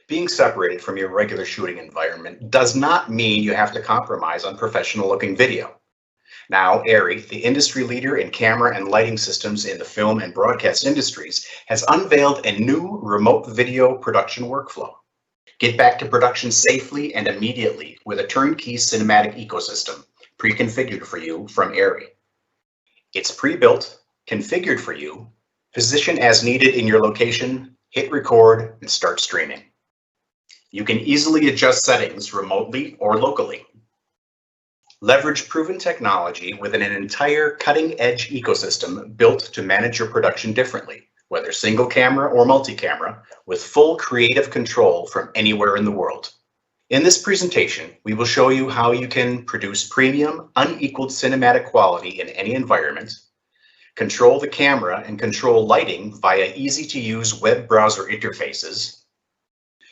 Being separated from your regular shooting environment does not mean you have to compromise on professional looking video. Now, ARRI, the industry leader in camera and lighting systems in the film and broadcast industries, has unveiled a new remote video production workflow. Get back to production safely and immediately with a turnkey cinematic ecosystem pre-configured for you from ARRI. It's pre-built, configured for you, position as needed in your location, hit record, and start streaming. You can easily adjust settings remotely or locally. Leverage proven technology within an entire cutting-edge ecosystem built to manage your production differently, whether single camera or multi-camera, with full creative control from anywhere in the world. In this presentation, we will show you how you can produce premium, unequaled cinematic quality in any environment, control the camera and control lighting via easy-to-use web browser interfaces,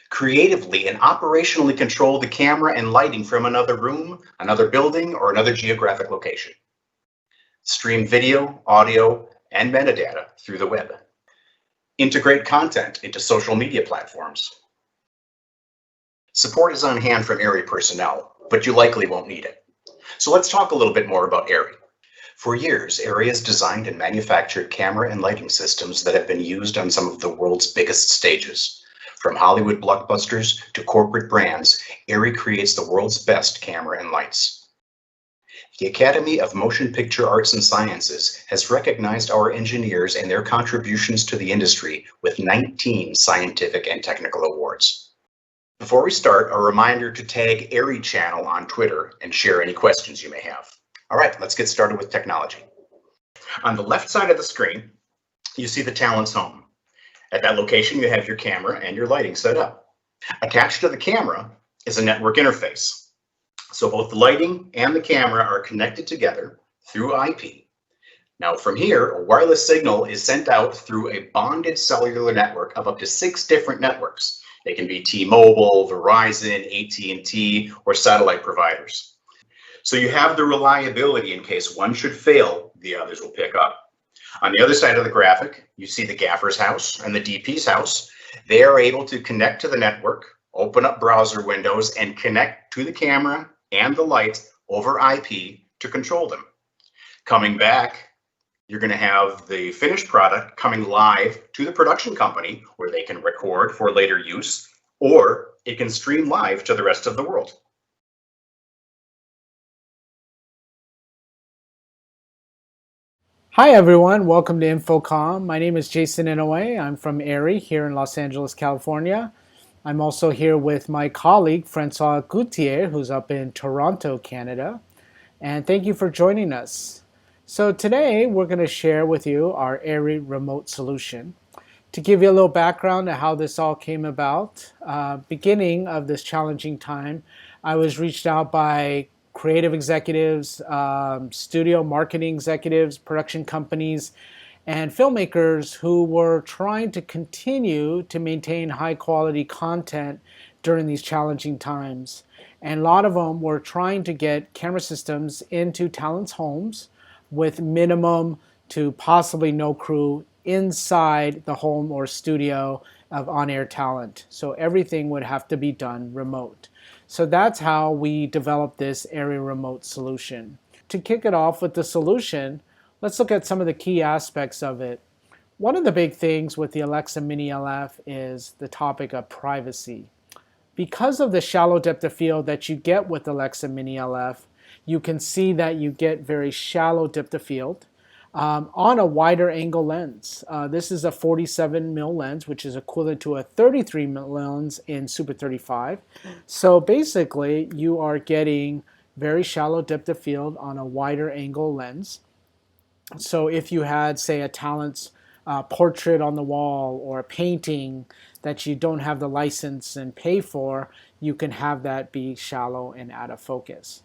creatively and operationally control the camera and lighting from another room, another building, or another geographic location. Stream video, audio, and metadata through the web. Integrate content into social media platforms. Support is on hand from ARRI personnel, but you likely won't need it. So let's talk a little bit more about ARRI. For years, ARRI has designed and manufactured camera and lighting systems that have been used on some of the world's biggest stages. From Hollywood blockbusters to corporate brands, ARRI creates the world's best camera and lights. The Academy of Motion Picture Arts and Sciences has recognized our engineers and their contributions to the industry with 19 scientific and technical awards. Before we start, a reminder to tag ARRI channel on Twitter and share any questions you may have. All right, let's get started with technology. On the left side of the screen, you see the Talent's home. At that location, you have your camera and your lighting set up. Attached to the camera is a network interface. So both the lighting and the camera are connected together through IP. Now from here, a wireless signal is sent out through a bonded cellular network of up to 6 different networks. They can be T-Mobile, Verizon, AT&T, or satellite providers. So you have the reliability in case one should fail, the others will pick up. On the other side of the graphic, you see the gaffer's house and the DP's house. They are able to connect to the network, open up browser windows, and connect to the camera and the light over IP to control them. Coming back, you're going to have the finished product coming live to the production company where they can record for later use, or it can stream live to the rest of the world. Hi everyone, welcome to Infocom. My name is Jason Inouye. I'm from ARRI here in Los Angeles, California. I'm also here with my colleague Francois Goutier, who's up in Toronto, Canada. And thank you for joining us. So today we're going to share with you our ARRI remote solution. To give you a little background on how this all came about, beginning of this challenging time, I was reached out by creative executives, studio marketing executives, production companies, and filmmakers who were trying to continue to maintain high quality content during these challenging times. And a lot of them were trying to get camera systems into talents' homes with minimum to possibly no crew inside the home or studio of on-air talent. So everything would have to be done remote. So that's how we developed this ARRI remote solution. To kick it off with the solution, let's look at some of the key aspects of it. One of the big things with the Alexa Mini LF is the topic of privacy. Because of the shallow depth of field that you get with Alexa Mini LF, you can see that you get very shallow depth of field on a wider angle lens. This is a 47 mil lens, which is equivalent to a 33 mil lens in Super 35. So basically, you are getting very shallow depth of field on a wider angle lens. So if you had, say, a talent's portrait on the wall or a painting that you don't have the license and pay for, you can have that be shallow and out of focus.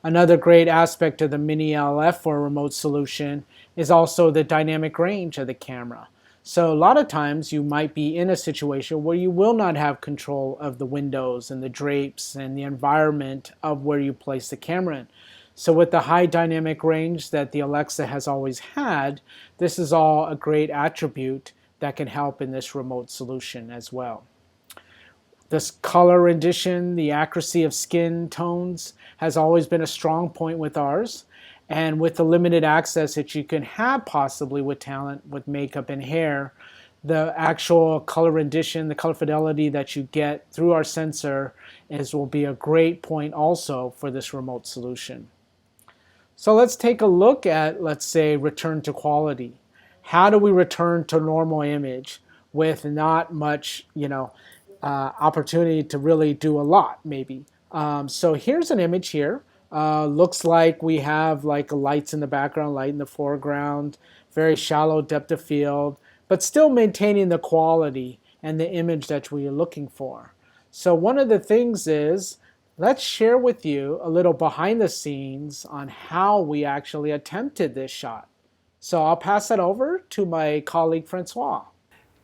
Another great aspect of the Mini LF for a remote solution is also the dynamic range of the camera. So a lot of times you might be in a situation where you will not have control of the windows and the drapes and the environment of where you place the camera in. So with the high dynamic range that the Alexa has always had, this is all a great attribute that can help in this remote solution as well. This color rendition, the accuracy of skin tones has always been a strong point with ours. And with the limited access that you can have possibly with talent, with makeup and hair, the actual color rendition, the color fidelity that you get through our sensor will be a great point also for this remote solution. So let's take a look at, let's say, return to quality. How do we return to normal image with not much, opportunity to really do a lot, maybe? So here's an image here. Looks like we have like lights in the background, light in the foreground, very shallow depth of field, but still maintaining the quality and the image that we are looking for. So one of the things is, let's share with you a little behind the scenes on how we actually attempted this shot. So I'll pass it over to my colleague Francois.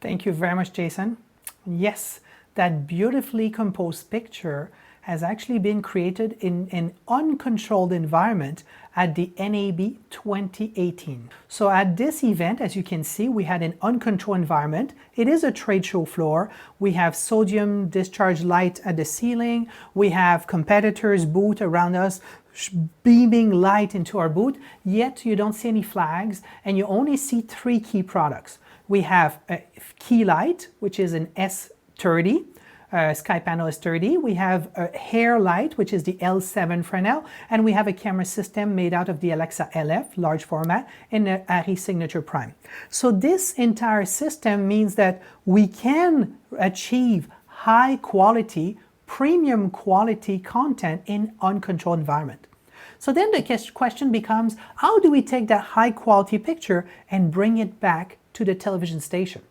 Thank you very much, Jason. Yes, that beautifully composed picture has actually been created in an uncontrolled environment at the NAB 2018. So at this event, as you can see, we had an uncontrolled environment. It is a trade show floor. We have sodium discharge light at the ceiling. We have competitors' booth around us beaming light into our booth, yet you don't see any flags and you only see 3 key products. We have a key light, which is an S30. Sky panel S30. We have a hair light, which is the L7 Fresnel, and we have a camera system made out of the Alexa LF, large format, and the ARRI Signature Prime. So this entire system means that we can achieve high quality, premium quality content in uncontrolled environment. So then the question becomes, how do we take that high quality picture and bring it back to the television station?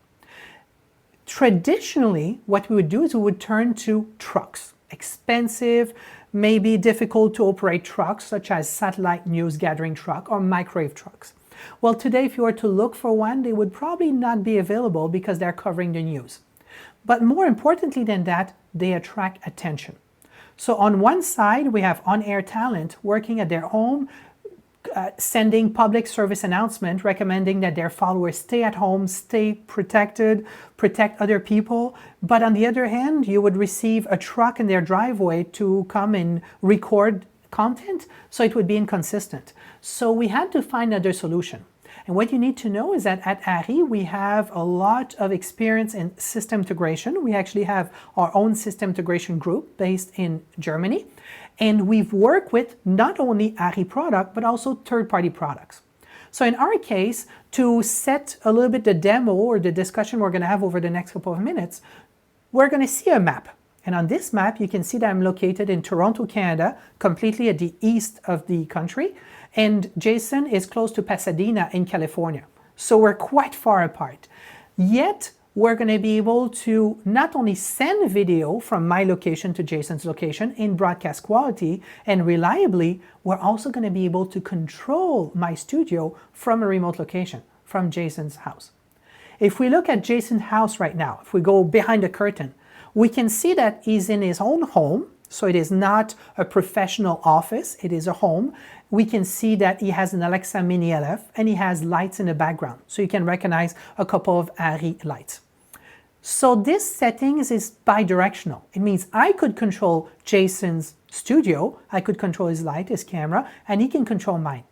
Traditionally, what we would do is we would turn to trucks, expensive, maybe difficult to operate trucks such as satellite news gathering truck or microwave trucks. Well, today if you were to look for one, they would probably not be available because they're covering the news. But more importantly than that, they attract attention. So on one side, we have on-air talent working at their home, sending public service announcement recommending that their followers stay at home, stay protected, protect other people. But on the other hand, you would receive a truck in their driveway to come and record content, so it would be inconsistent. So we had to find another solution. And what you need to know is that at ARRI, we have a lot of experience in system integration. We actually have our own system integration group based in Germany. And we've worked with not only ARRI product, but also third-party products. So in our case, to set a little bit the demo or the discussion we're going to have over the next couple of minutes, we're going to see a map. And on this map, you can see that I'm located in Toronto, Canada, completely at the east of the country. And Jason is close to Pasadena in California. So we're quite far apart. Yet, we're going to be able to not only send video from my location to Jason's location in broadcast quality and reliably, we're also going to be able to control my studio from a remote location, from Jason's house. If we look at Jason's house right now, if we go behind the curtain, we can see that he's in his own home. So it is not a professional office, it is a home. We can see that he has an Alexa Mini LF and he has lights in the background. So you can recognize a couple of ARRI lights. So this settings is bi-directional. It means I could control Jason's studio, I could control his light, his camera, and he can control mine.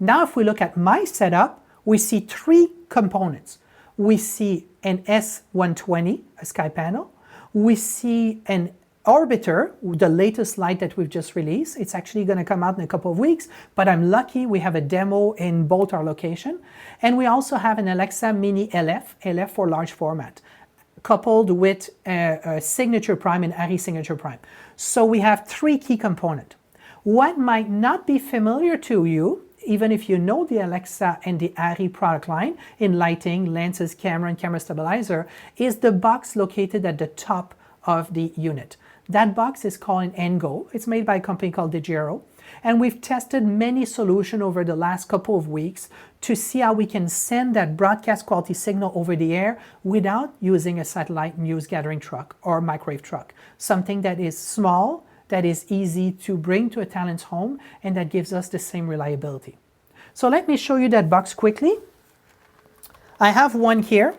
Now if we look at my setup, we see 3 components. We see an S120, a sky panel. We see an Orbiter, the latest light that we've just released. It's actually going to come out in a couple of weeks, but I'm lucky we have a demo in both our location. And we also have an Alexa Mini LF, LF for large format, coupled with a Signature Prime and ARRI Signature Prime. So we have 3 key components. What might not be familiar to you, even if you know the Alexa and the ARRI product line in lighting, lenses, camera, and camera stabilizer, is the box located at the top of the unit. That box is called an Engo. It's made by a company called Degiro. And we've tested many solutions over the last couple of weeks to see how we can send that broadcast quality signal over the air without using a satellite news gathering truck or microwave truck. Something that is small, that is easy to bring to a talent's home, and that gives us the same reliability. So let me show you that box quickly. I have one here.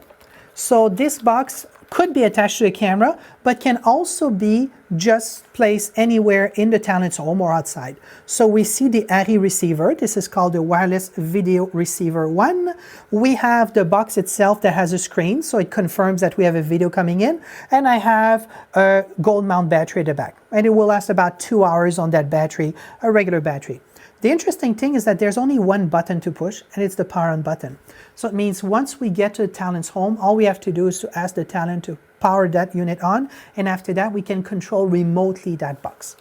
So this box could be attached to a camera, but can also be just placed anywhere in the talent's home or outside. So we see the ARRI receiver. This is called the Wireless Video Receiver 1. We have the box itself that has a screen, so it confirms that we have a video coming in. And I have a gold mount battery at the back. And it will last about 2 hours on that battery, a regular battery. The interesting thing is that there's only one button to push, and it's the power on button. So it means once we get to the talent's home, all we have to do is to ask the talent to power that unit on, and after that we can control remotely that box.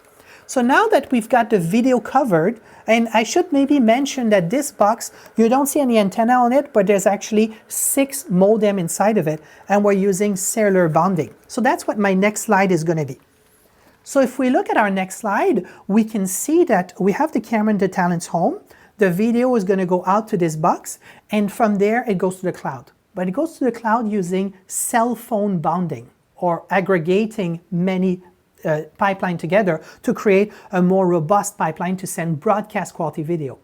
So now that we've got the video covered, and I should maybe mention that this box, you don't see any antenna on it, but there's actually 6 modem inside of it, and we're using cellular bonding. So that's what my next slide is going to be. So if we look at our next slide, we can see that we have the camera in the talent's home. The video is going to go out to this box, and from there it goes to the cloud. But it goes to the cloud using cell phone bonding, or aggregating many pipeline together to create a more robust pipeline to send broadcast quality video.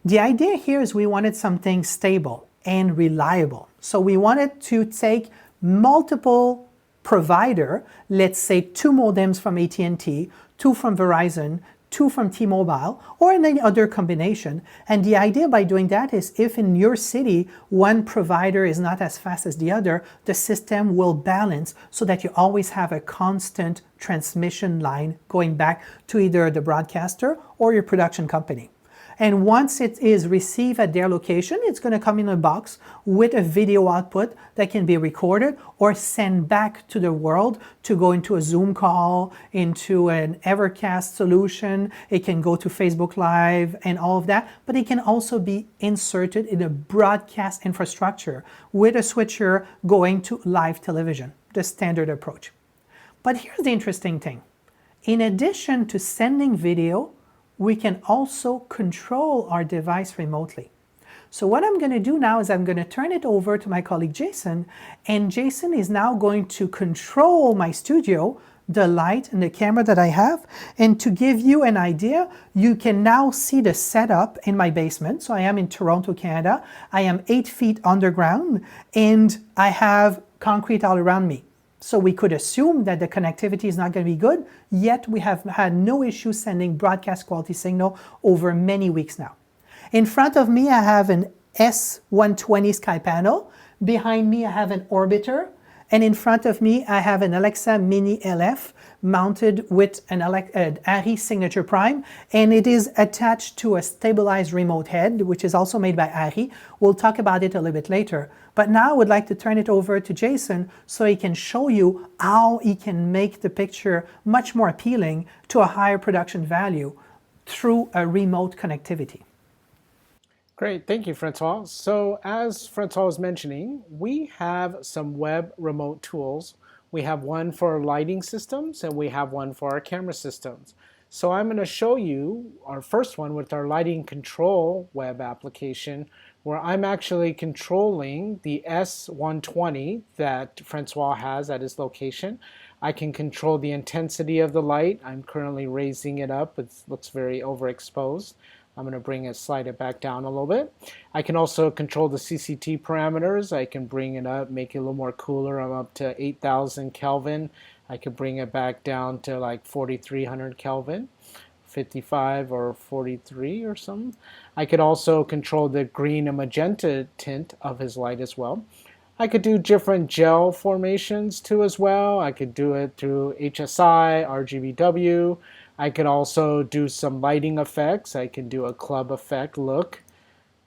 The idea here is we wanted something stable and reliable. So we wanted to take multiple provider, let's say 2 modems from AT&T, 2 from Verizon, 2 from T-Mobile, or any other combination. And the idea by doing that is if in your city one provider is not as fast as the other, the system will balance so that you always have a constant transmission line going back to either the broadcaster or your production company. And once it is received at their location, it's going to come in a box with a video output that can be recorded or sent back to the world to go into a Zoom call, into an Evercast solution. It can go to Facebook Live and all of that, but it can also be inserted in a broadcast infrastructure with a switcher going to live television, the standard approach. But here's the interesting thing. In addition to sending video, we can also control our device remotely. So what I'm going to do now is I'm going to turn it over to my colleague Jason, and Jason is now going to control my studio, the light and the camera that I have. And to give you an idea, you can now see the setup in my basement. So I am in Toronto, Canada. I am 8 feet underground, and I have concrete all around me. So we could assume that the connectivity is not going to be good, yet we have had no issue sending broadcast quality signal over many weeks now. In front of me, I have an S120 Sky panel. Behind me, I have an orbiter. And in front of me, I have an Alexa Mini LF mounted with an ARRI Signature Prime, and it is attached to a stabilized remote head, which is also made by ARRI. We'll talk about it a little bit later. But now I would like to turn it over to Jason so he can show you how he can make the picture much more appealing to a higher production value through a remote connectivity. Great, thank you, Francois. So as Francois was mentioning, we have some web remote tools. We have one for lighting systems and we have one for our camera systems. So I'm going to show you our first one with our lighting control web application, where I'm actually controlling the S120 that Francois has at his location. I can control the intensity of the light. I'm currently raising it up. It looks very overexposed. I'm going to bring it, slide it back down a little bit. I can also control the CCT parameters. I can bring it up, make it a little more cooler. I'm up to 8,000 Kelvin. I could bring it back down to like 4,300 Kelvin, 55 or 43 or something. I could also control the green and magenta tint of his light as well. I could do different gel formations too as well. I could do it through HSI, RGBW. I could also do some lighting effects. I can do a club effect look.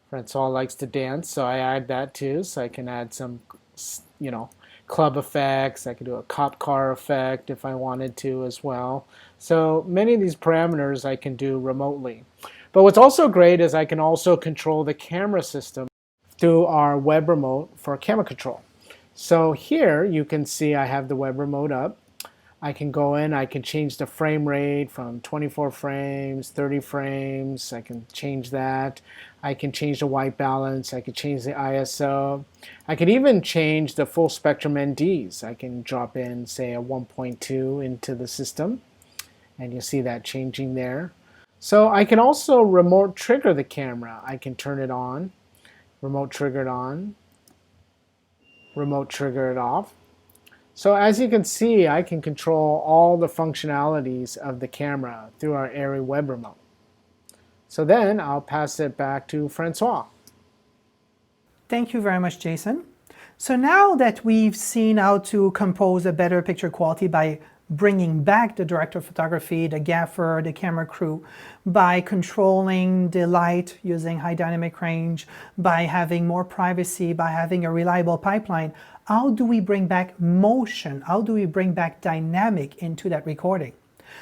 Francois likes to dance, so I add that too. So I can add some, club effects. I could do a cop car effect if I wanted to as well. So many of these parameters I can do remotely. But what's also great is I can also control the camera system through our web remote for camera control. So here you can see I have the web remote up. I can go in, I can change the frame rate from 24 frames, 30 frames, I can change that. I can change the white balance, I can change the ISO. I can even change the full spectrum NDs. I can drop in, say, a 1.2 into the system, and you'll see that changing there. So I can also remote trigger the camera. I can turn it on, remote trigger it on, remote trigger it off. So as you can see, I can control all the functionalities of the camera through our ARRI web remote. So then I'll pass it back to Francois. Thank you very much, Jason. So now that we've seen how to compose a better picture quality by bringing back the director of photography, the gaffer, the camera crew, by controlling the light using high dynamic range, by having more privacy, by having a reliable pipeline, how do we bring back motion? How do we bring back dynamic into that recording?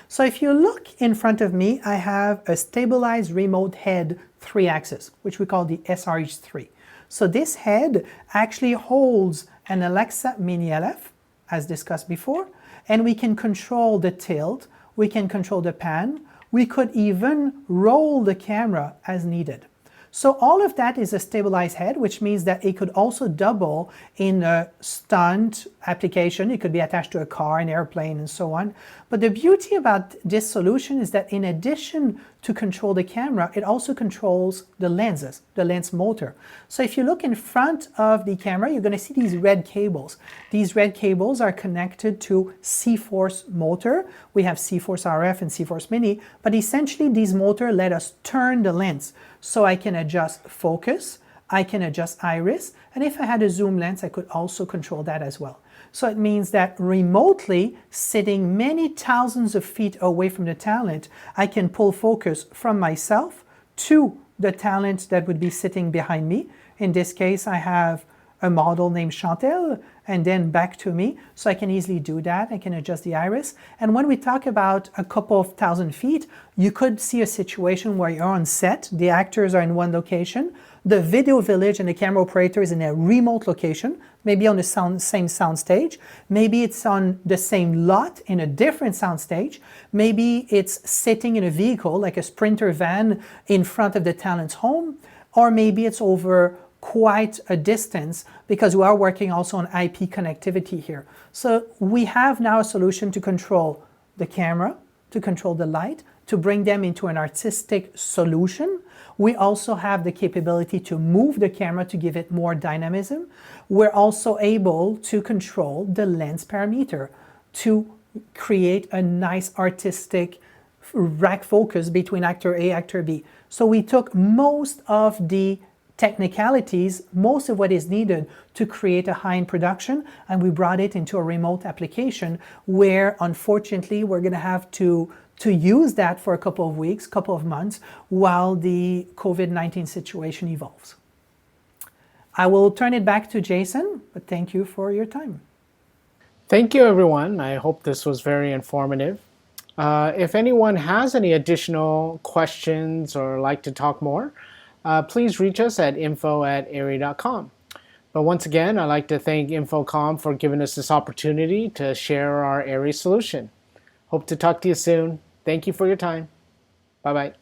So if you look in front of me, I have a stabilized remote head 3-axis, which we call the SRH3. So this head actually holds an Alexa Mini LF, as discussed before, and we can control the tilt, we can control the pan, we could even roll the camera as needed. So all of that is a stabilized head, which means that it could also double in a stunt application. It could be attached to a car, an airplane, and so on. But the beauty about this solution is that in addition to control the camera, it also controls the lenses, the lens motor. So if you look in front of the camera, you're going to see these red cables. These red cables are connected to C-Force motor. We have C-Force RF and C-Force Mini, but essentially these motors let us turn the lens. So I can adjust focus, I can adjust iris, and if I had a zoom lens, I could also control that as well. So it means that remotely, sitting many thousands of feet away from the talent, I can pull focus from myself to the talent that would be sitting behind me. In this case, I have a model named Chantel, and then back to me. So I can easily do that. I can adjust the iris. And when we talk about a couple of thousand feet, you could see a situation where you're on set, the actors are in one location, the video village and the camera operator is in a remote location, maybe on the same sound stage, maybe it's on the same lot in a different sound stage, maybe it's sitting in a vehicle like a Sprinter van in front of the talent's home, or maybe it's over quite a distance because we are working also on IP connectivity here. So we have now a solution to control the camera, to control the light, to bring them into an artistic solution. We also have the capability to move the camera to give it more dynamism. We're also able to control the lens parameter to create a nice artistic rack focus between actor A, actor B. So we took most of the technicalities, most of what is needed to create a high-end production, and we brought it into a remote application where unfortunately we're going to have to use that for a couple of weeks, couple of months, while the COVID-19 situation evolves. I will turn it back to Jason, but thank you for your time. Thank you, everyone. I hope this was very informative. If anyone has any additional questions or like to talk more, please reach us at info@arri.com. But once again, I'd like to thank Infocom for giving us this opportunity to share our ARRI solution. Hope to talk to you soon. Thank you for your time. Bye-bye.